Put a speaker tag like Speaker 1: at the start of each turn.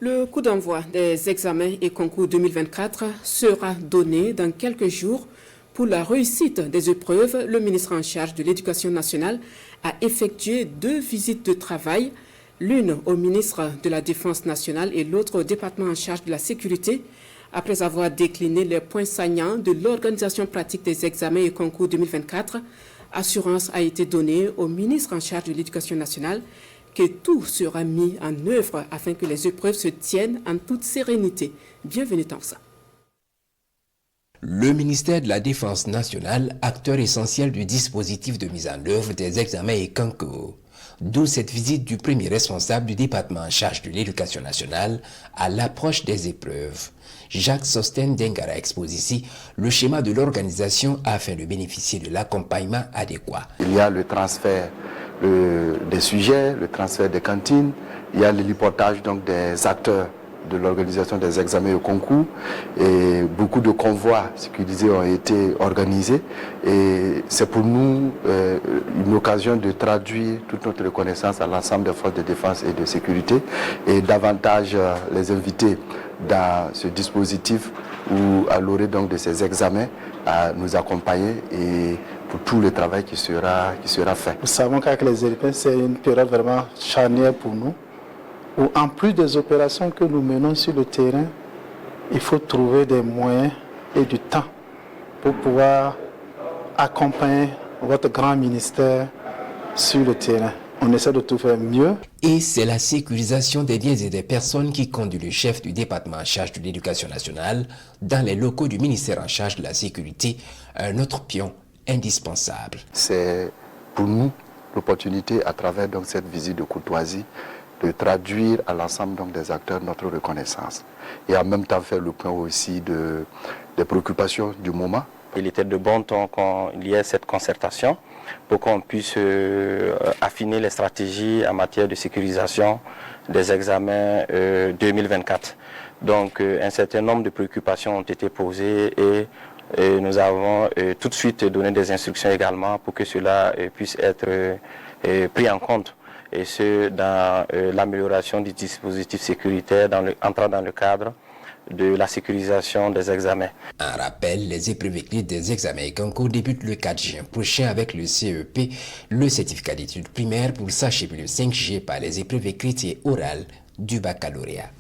Speaker 1: Le coup d'envoi des examens et concours 2024 sera donné dans quelques jours. Pour la réussite des épreuves, le ministre en charge de l'Éducation nationale a effectué 2 visites de travail, l'une au ministre de la Défense nationale et l'autre au département en charge de la sécurité. Après avoir décliné les points saillants de l'organisation pratique des examens et concours 2024, assurance a été donnée au ministre en charge de l'Éducation nationale que tout sera mis en œuvre afin que les épreuves se tiennent en toute sérénité. Bienvenue dans ça.
Speaker 2: Le ministère de la Défense nationale, acteur essentiel du dispositif de mise en œuvre des examens et concours. D'où cette visite du premier responsable du département en charge de l'éducation nationale à l'approche des épreuves. Jacques Sosten Dengara expose ici le schéma de l'organisation afin de bénéficier de l'accompagnement adéquat.
Speaker 3: Il y a le transfert des sujets, le transfert des cantines, il y a l'héliportage donc des acteurs de l'organisation des examens et concours et beaucoup de convois sécurisés ont été organisés et c'est pour nous une occasion de traduire toute notre reconnaissance à l'ensemble des forces de défense et de sécurité et davantage les inviter dans ce dispositif ou à l'orée donc de ces examens à nous accompagner et pour tout le travail qui sera fait.
Speaker 4: Nous savons qu'avec les ELP, c'est une période vraiment charnière pour nous, où en plus des opérations que nous menons sur le terrain, il faut trouver des moyens et du temps pour pouvoir accompagner votre grand ministère sur le terrain. On essaie de tout faire mieux.
Speaker 2: Et c'est la sécurisation des biens et des personnes qui conduit le chef du département en charge de l'éducation nationale dans les locaux du ministère en charge de la sécurité, un autre pion indispensable.
Speaker 3: C'est pour nous l'opportunité à travers donc cette visite de courtoisie de traduire à l'ensemble donc des acteurs notre reconnaissance et en même temps faire le point aussi des préoccupations du moment.
Speaker 5: Il était de bon ton qu'il y ait cette concertation pour qu'on puisse affiner les stratégies en matière de sécurisation des examens 2024. Donc un certain nombre de préoccupations ont été posées et nous avons tout de suite donné des instructions également pour que cela puisse être pris en compte, et ce dans l'amélioration du dispositif sécuritaire entrant dans le cadre de la sécurisation des examens.
Speaker 2: En rappel, les épreuves écrites des examens et concours débutent le 4 juin prochain avec le CEP, le certificat d'études primaires pour s'achever le 5 juillet par les épreuves écrites et orales du baccalauréat.